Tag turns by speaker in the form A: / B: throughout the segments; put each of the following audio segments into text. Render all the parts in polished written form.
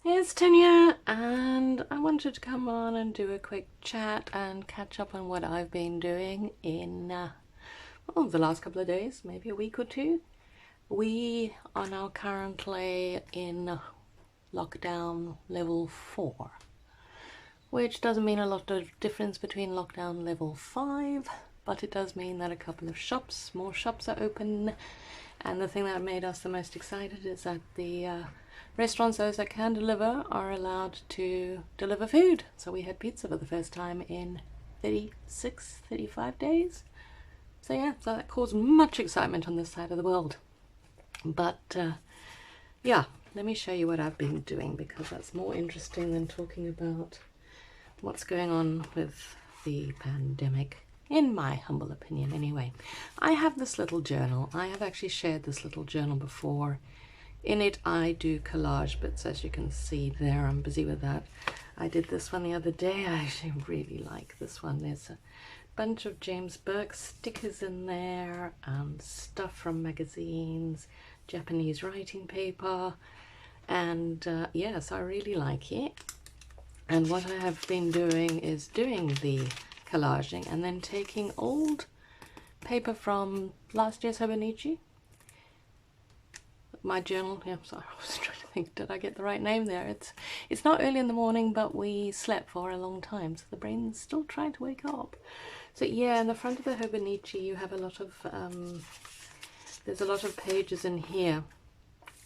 A: It's Tanya, and I wanted to come on and do a quick chat and catch up on what I've been doing in the last couple of days, maybe a week or two. We are now currently in lockdown level 4, which doesn't mean a lot of difference between lockdown level 5, but it does mean that a couple of more shops are open. And the thing that made us the most excited is that the restaurants, those that can deliver, are allowed to deliver food. So we had pizza for the first time in 35 days. So yeah, so that caused much excitement on this side of the world. But yeah, let me show you what I've been doing, because that's more interesting than talking about what's going on with the pandemic. In my humble opinion anyway. I have this little journal. I have actually shared this little journal before. In it I do collage bits, as you can see there. I'm busy with that. I did this one the other day. I actually really like this one. There's a bunch of James Burke stickers in there and stuff from magazines, Japanese writing paper, and yes, I really like it. And what I have been doing is doing the collaging and then taking old paper from last year's hobonichi, my journal. Yeah, sorry, I was trying to think, did I get the right name there? It's not early in the morning, but we slept for a long time, so the brain's still trying to wake up. So yeah, in the front of the hobonichi you have a lot of there's a lot of pages in here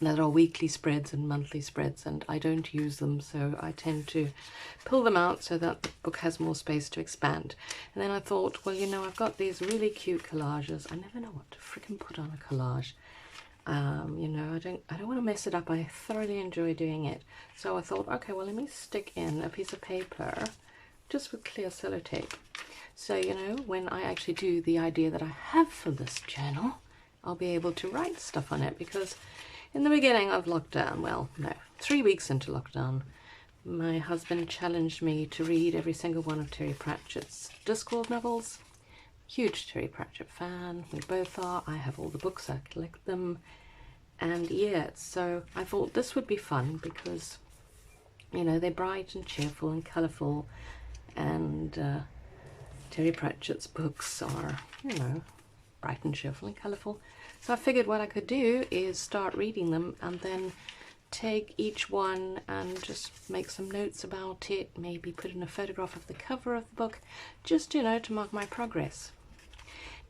A: that are weekly spreads and monthly spreads, and I don't use them, so I tend to pull them out so that the book has more space to expand. And then I thought, well, you know, I've got these really cute collages. I never know what to freaking put on a collage. You know, I don't want to mess it up. I thoroughly enjoy doing it. So I thought, okay, well, let me stick in a piece of paper just with clear sellotape. So, you know, when I actually do the idea that I have for this journal, I'll be able to write stuff on it, because in the beginning of lockdown, well, no, 3 weeks into lockdown, my husband challenged me to read every single one of Terry Pratchett's Discworld novels. Huge Terry Pratchett fan, we both are. I have all the books, I collect them. And yeah, so I thought this would be fun because, you know, they're bright and cheerful and colourful, and Terry Pratchett's books are, you know, bright and cheerful and colourful. So I figured what I could do is start reading them and then take each one and just make some notes about it, maybe put in a photograph of the cover of the book, just, you know, to mark my progress.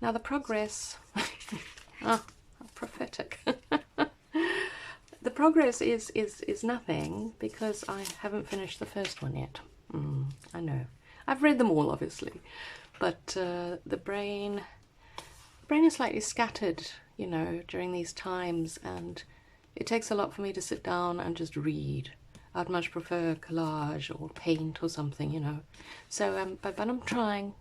A: Now the progress, prophetic. The progress is nothing, because I haven't finished the first one yet. I know. I've read them all, obviously, but the brain is slightly scattered, you know, during these times, and it takes a lot for me to sit down and just read. I'd much prefer collage or paint or something, you know. So, but I'm trying.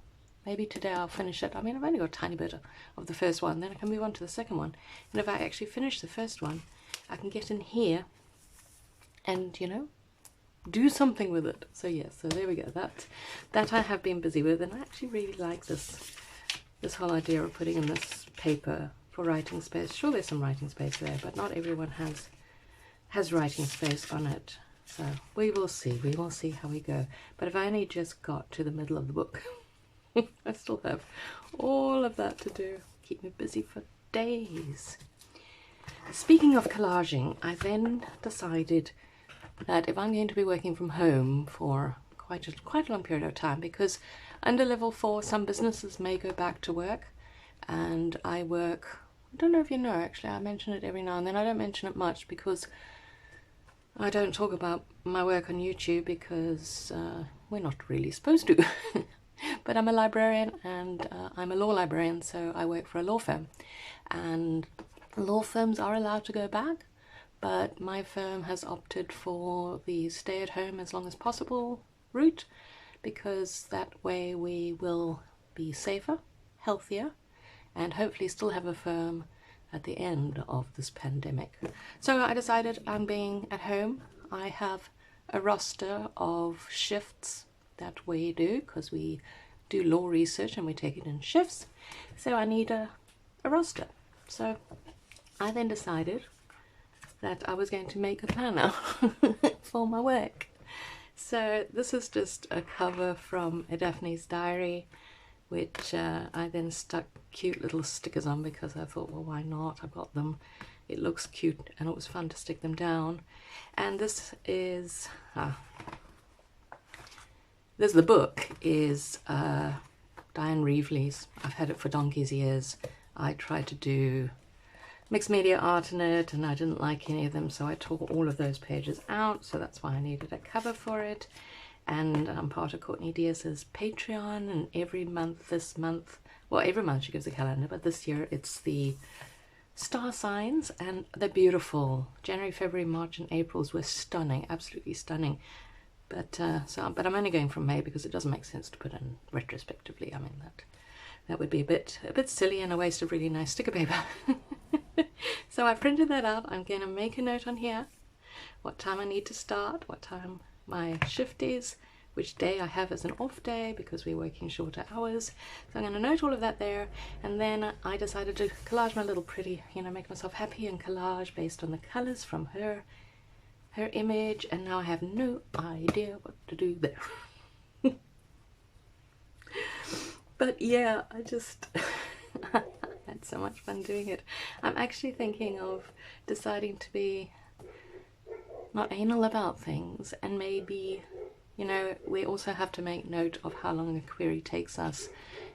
A: Maybe today I'll finish it. I mean, I've only got a tiny bit of the first one, then I can move on to the second one. And if I actually finish the first one, I can get in here and, you know, do something with it. So yeah, so there we go. That I have been busy with, and I actually really like this whole idea of putting in this paper for writing space. Sure, there's some writing space there, but not everyone has writing space on it. So we will see how we go. But if I only just got to the middle of the book, I still have all of that to do. Keep me busy for days. Speaking of collaging, I then decided that if I'm going to be working from home for quite a long period of time, because under level 4 some businesses may go back to work, and I work, I don't know if you know, actually I mention it every now and then. I don't mention it much because I don't talk about my work on YouTube, because we're not really supposed to. But I'm a librarian, and I'm a law librarian, so I work for a law firm, and law firms are allowed to go back, but my firm has opted for the stay at home as long as possible route, because that way we will be safer, healthier, and hopefully still have a firm at the end of this pandemic. So I decided I'm being at home. I have a roster of shifts that we do, because we do law research and we take it in shifts, so I need a roster. So I then decided that I was going to make a planner for my work. So this is just a cover from a Daphne's diary, which I then stuck cute little stickers on because I thought, well, why not? I've got them. It looks cute and it was fun to stick them down. And this is the book is Diane Reevely's. I've had it for donkey's years. I tried to do mixed media art in it and I didn't like any of them, so I tore all of those pages out, so that's why I needed a cover for it. And I'm part of Courtney Diaz's Patreon, and every month every month she gives a calendar, but this year it's the star signs, and they're beautiful. January, February, March and April's were stunning, absolutely stunning. But but I'm only going from May because it doesn't make sense to put in retrospectively. I mean, that would be a bit silly and a waste of really nice sticker paper. So I printed that out. I'm going to make a note on here what time I need to start, what time my shift is, which day I have as an off day because we're working shorter hours. So I'm going to note all of that there, and then I decided to collage my little pretty, you know, make myself happy and collage based on the colors from her image, and now I have no idea what to do there. But yeah, I just had so much fun doing it. I'm actually thinking of deciding to be not anal about things, and maybe, you know, we also have to make note of how long a query takes us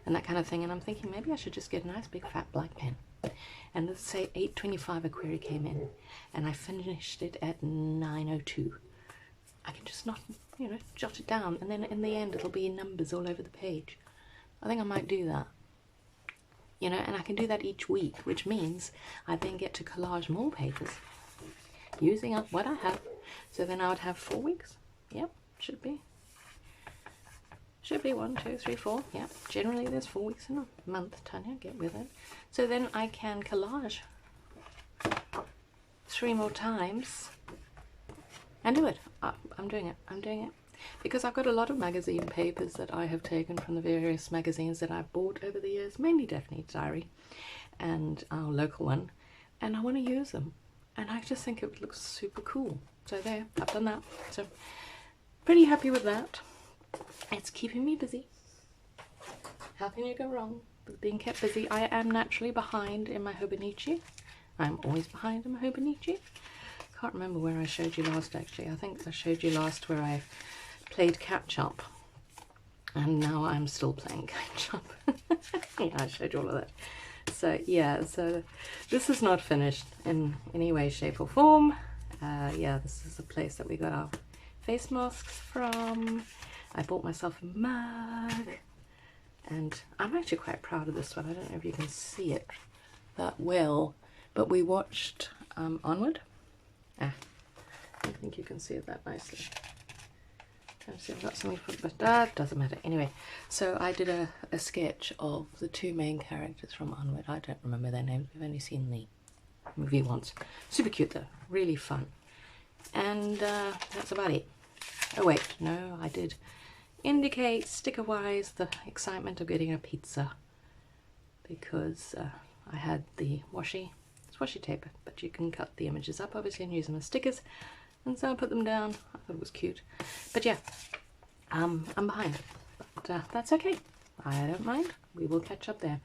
A: and that kind of thing. And I'm thinking maybe I should just get a nice big fat black pen, and let's say 8:25 a query came in and I finished it at 9:02. I can just not, you know, jot it down, and then in the end it'll be numbers all over the page. I think I might do that, you know, and I can do that each week, which means I then get to collage more pages using up what I have. So then I would have 4 weeks. Yep, should be 1, 2, 3, 4. Yeah, generally there's 4 weeks in a month, Tanya, get with it. So then I can collage 3 more times and do it. I'm doing it because I've got a lot of magazine papers that I have taken from the various magazines that I've bought over the years, mainly Daphne's Diary and our local one, and I want to use them, and I just think it looks super cool. So there, I've done that. So pretty happy with that. It's keeping me busy. How can you go wrong with being kept busy? I am naturally behind in my hobonichi. I'm always behind in my hobonichi. Can't remember where I showed you last, actually. I think I showed you last where I played catch up, and now I'm still playing catch up. Yeah, I showed you all of that. So yeah, so this is not finished in any way, shape or form. Yeah, this is a place that we got our face masks from. I bought myself a mug, and I'm actually quite proud of this one. I don't know if you can see it that well, but we watched Onward. I think you can see it that nicely. See, I've got something to put, but that doesn't matter. Anyway, so I did a sketch of the 2 main characters from Onward. I don't remember their names. We've only seen the movie once. Super cute though, really fun. And that's about it. Oh wait, no, I did indicate sticker-wise the excitement of getting a pizza, because I had the washi tape, but you can cut the images up obviously and use them as stickers, and so I put them down. I thought it was cute, but yeah, I'm behind, but that's okay. I don't mind. We will catch up there.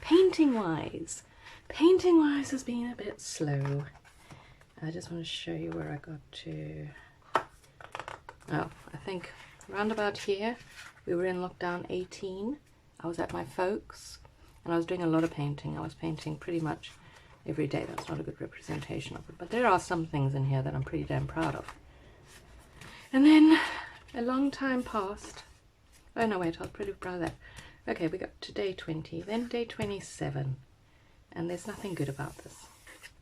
A: Painting wise has been a bit slow. I just want to show you where I got to. Oh, I think round about here we were in lockdown 18. I was at my folks and I was doing a lot of painting. I was painting pretty much every day. That's not a good representation of it, but there are some things in here that I'm pretty damn proud of. And then a long time passed. Oh no, wait, I was pretty proud of that. Okay, we got to day 20, then day 27, and there's nothing good about this.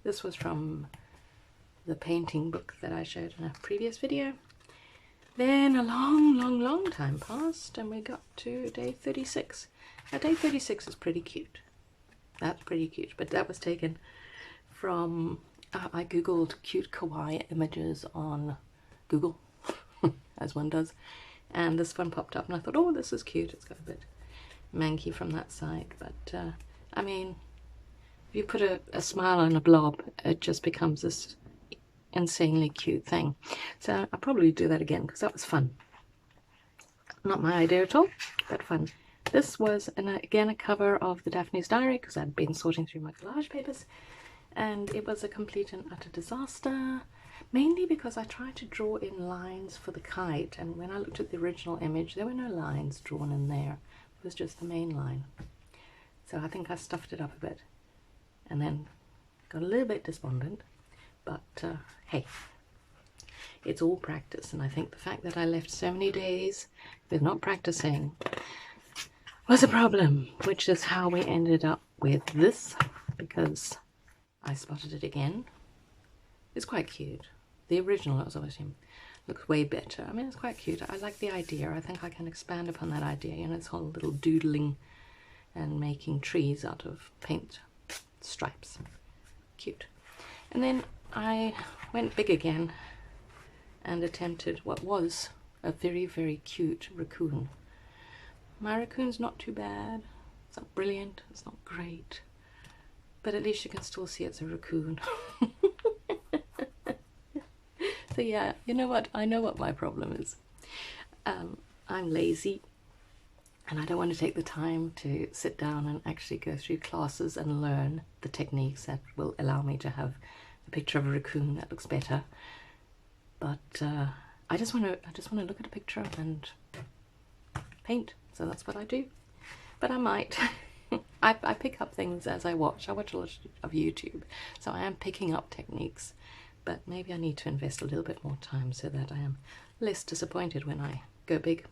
A: This was from the painting book that I showed in a previous video. Then a long time passed and we got to day 36. Now day 36 is pretty cute. That's pretty cute, but that was taken from, I googled cute kawaii images on Google, as one does, and this one popped up and I thought, oh, this is cute. It's got a bit manky from that side, but I mean, if you put a smile on a blob, it just becomes this insanely cute thing. So I'll probably do that again because that was fun. Not my idea at all, but fun. This was, again, a cover of the Daphne's Diary because I'd been sorting through my collage papers, and it was a complete and utter disaster, mainly because I tried to draw in lines for the kite, and when I looked at the original image there were no lines drawn in there. It was just the main line. So I think I stuffed it up a bit and then got a little bit despondent, but hey, it's all practice, and I think the fact that I left so many days with not practicing was a problem, which is how we ended up with this, because I spotted it again. It's quite cute. The original, it was obviously, looks way better. I mean, it's quite cute. I like the idea. I think I can expand upon that idea, you know, this whole little doodling and making trees out of paint stripes. Cute. And then I went big again and attempted what was a very, very cute raccoon. My raccoon's not too bad. It's not brilliant. It's not great. But at least you can still see it's a raccoon. So yeah, you know what? I know what my problem is. I'm lazy, and I don't want to take the time to sit down and actually go through classes and learn the techniques that will allow me to have a picture of a raccoon that looks better. But I just want to look at a picture and paint. So that's what I do. But I might. I pick up things as I watch. I watch a lot of YouTube, so I am picking up techniques. But maybe I need to invest a little bit more time so that I am less disappointed when I go big.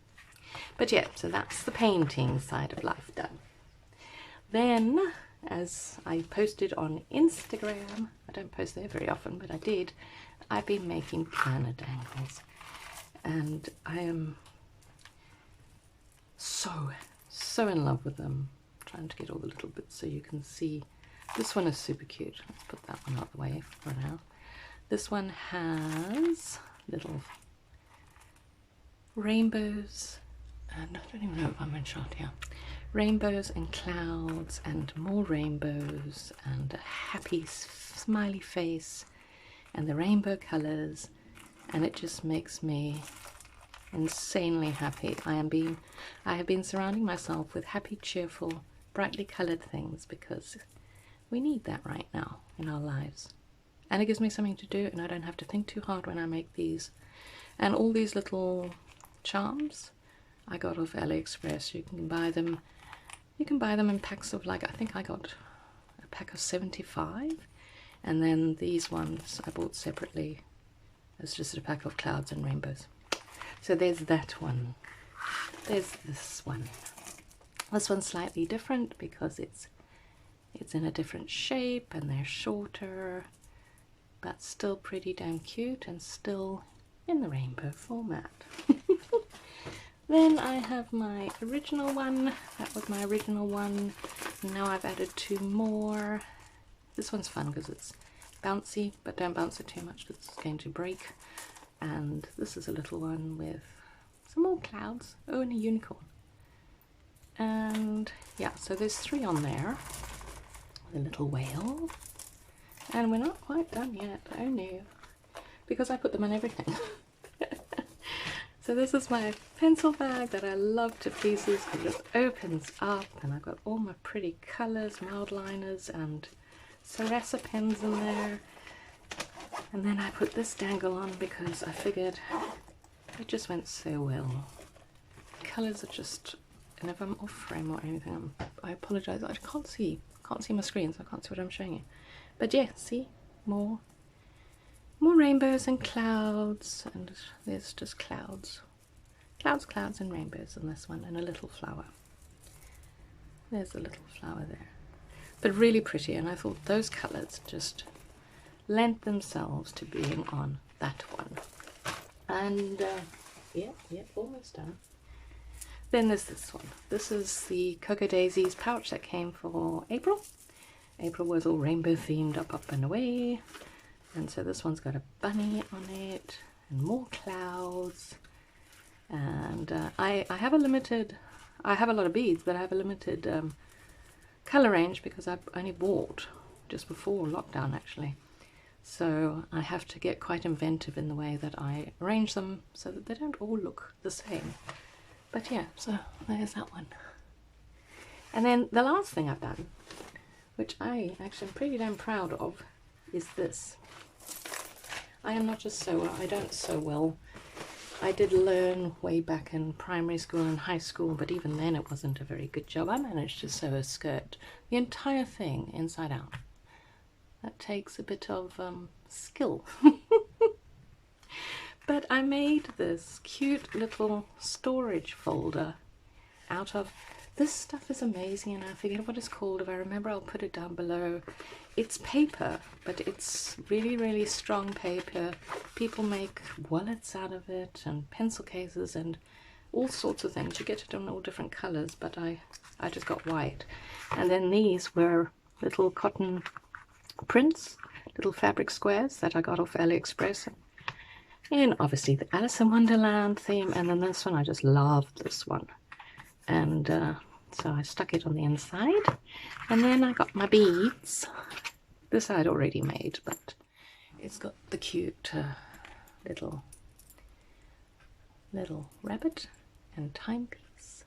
A: But yeah, so that's the painting side of life done. Then, as I posted on Instagram, I don't post there very often, but I did, I've been making planner dangles. And I am so in love with them. I'm trying to get all the little bits so you can see. This one is super cute. Let's put that one out of the way for now. This one has little rainbows, and I don't even know if I'm in shot here. Rainbows and clouds and more rainbows and a happy smiley face and the rainbow colors, and it just makes me insanely happy. I have been surrounding myself with happy, cheerful, brightly colored things because we need that right now in our lives. And it gives me something to do, and I don't have to think too hard when I make these. And all these little charms I got off AliExpress. You can buy them. You can buy them in packs of, like, I think I got a pack of 75, and then these ones I bought separately as just a pack of clouds and rainbows. So there's that one. There's this one. This one's slightly different because it's in a different shape and they're shorter, but still pretty damn cute and still in the rainbow format. Then I have my original one. That was my original one. Now I've added 2 more. This one's fun because it's bouncy, but don't bounce it too much because it's going to break. And this is a little one with some more clouds. Oh, and a unicorn. And yeah, so there's 3 on there. The little whale. And we're not quite done yet. Oh no, because I put them on everything. So this is my pencil bag that I love to pieces. It just opens up, and I've got all my pretty colours, mild liners and Sarasa pens in there. And then I put this dangle on because I figured it just went so well. Colours are just, and if I'm off frame or anything, I apologise. I can't see my screen, so I can't see what I'm showing you. But yeah, see, more rainbows and clouds, and there's just clouds and rainbows in this one, and a little flower. There's a little flower there, but really pretty. And I thought those colours just lent themselves to being on that one. And yep, almost done. Then there's this one. This is the Cocoa Daisies pouch that came for April. April was all rainbow themed, up and away. And so this one's got a bunny on it and more clouds. And I have a lot of beads, but I have a limited color range because I only bought just before lockdown actually So I have to get quite inventive in the way that I arrange them so that they don't all look the same. But yeah, so there's that one. And then the last thing I've done, which I actually am pretty damn proud of, is this. I am not a sewer. I don't sew well. I did learn way back in primary school and high school, but even then it wasn't a very good job. I managed to sew a skirt, the entire thing, inside out. That takes a bit of skill. But I made this cute little storage folder out of this stuff. Is amazing, and I forget what it's called. If I remember, I'll put it down below. It's paper, but it's really, really strong paper. People make wallets out of it and pencil cases and all sorts of things. You get it in all different colors, but I just got white. And then these were little cotton prints, little fabric squares that I got off AliExpress. And obviously the Alice in Wonderland theme, and then this one, I just loved this one. And so I stuck it on the inside, and then I got my beads. This I had already made, but it's got the cute little rabbit and timepiece.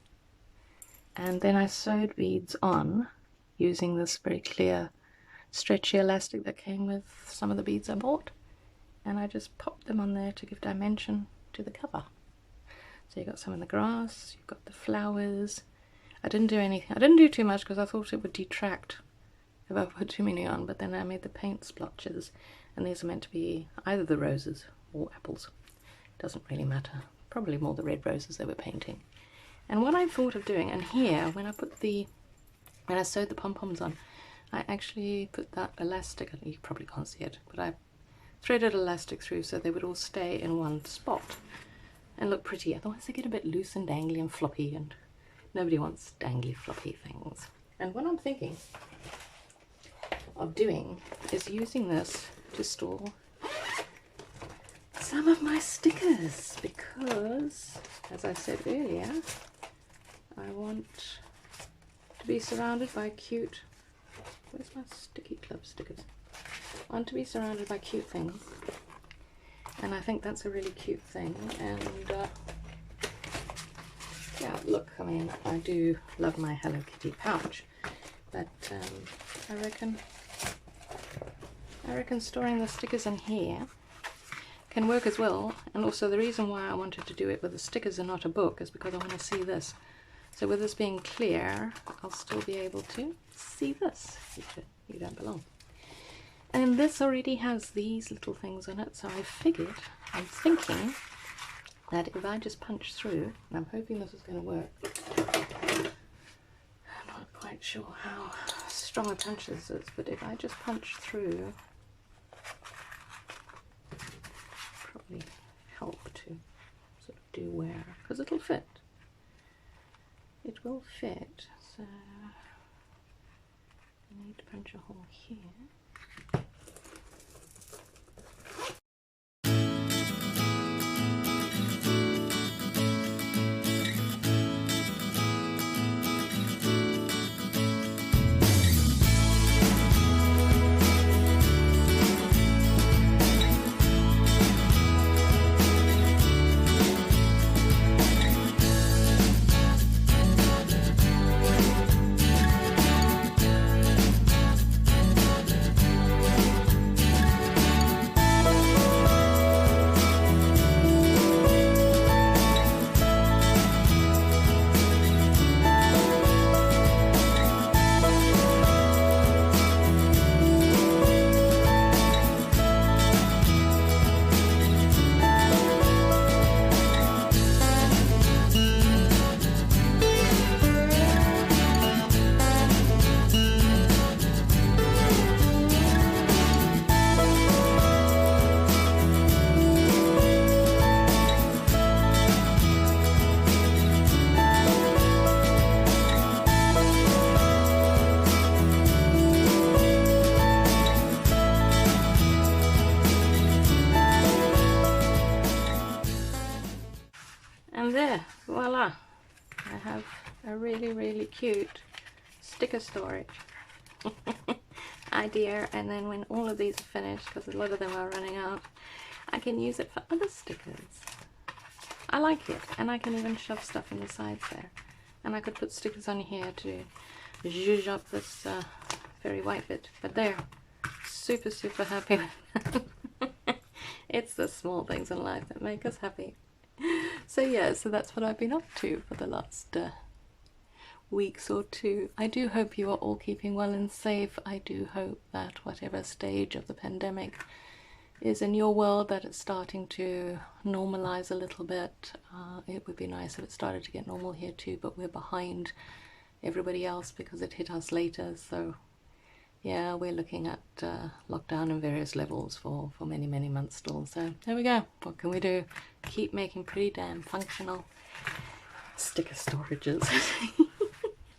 A: And then I sewed beads on using this very clear stretchy elastic that came with some of the beads I bought, and I just popped them on there to give dimension to the cover. So you got some in the grass, you've got the flowers. I didn't do anything. I didn't do too much because I thought it would detract if I put too many on, but then I made the paint splotches, and these are meant to be either the roses or apples. Doesn't really matter. Probably more the red roses they were painting. And what I thought of doing, and here when I sewed the pom-poms on, I actually put that elastic, you probably can't see it, but I threaded elastic through so they would all stay in one spot and look pretty. Otherwise they get a bit loose and dangly and floppy, and nobody wants dangly floppy things. And what I'm thinking of doing is using this to store some of my stickers, because as I said earlier, I want to be surrounded by cute, where's my sticky club stickers? I want to be surrounded by cute things, and I think that's a really cute thing. And yeah, look, I mean, I do love my Hello Kitty pouch, but I reckon storing the stickers in here can work as well. And also the reason why I wanted to do it with the stickers and not a book is because I want to see this. So with this being clear, I'll still be able to see this. You don't belong. And this already has these little things on it, so I'm thinking that if I just punch through, and I'm hoping this is going to work. I'm not quite sure how strong a punch this is, but if I just punch through, probably help to sort of do wear, because it'll fit. It will fit, so I need to punch a hole here. And there, voila, I have a really, really cute sticker storage. idea, and then when all of these are finished, because a lot of them are running out, I can use it for other stickers. I like it, and I can even shove stuff in the sides there. And I could put stickers on here to zhuzh up this very white bit. But there, super, super happy with that. It's the small things in life that make us happy. So yeah, so that's what I've been up to for the last weeks or two. I do hope you are all keeping well and safe. I do hope that whatever stage of the pandemic is in your world, that it's starting to normalize a little bit. It would be nice if it started to get normal here too, but we're behind everybody else because it hit us later. So yeah, we're looking at lockdown in various levels for many, many months still. So there we go. What can we do? Keep making pretty damn functional sticker storages.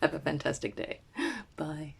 A: Have a fantastic day. Bye.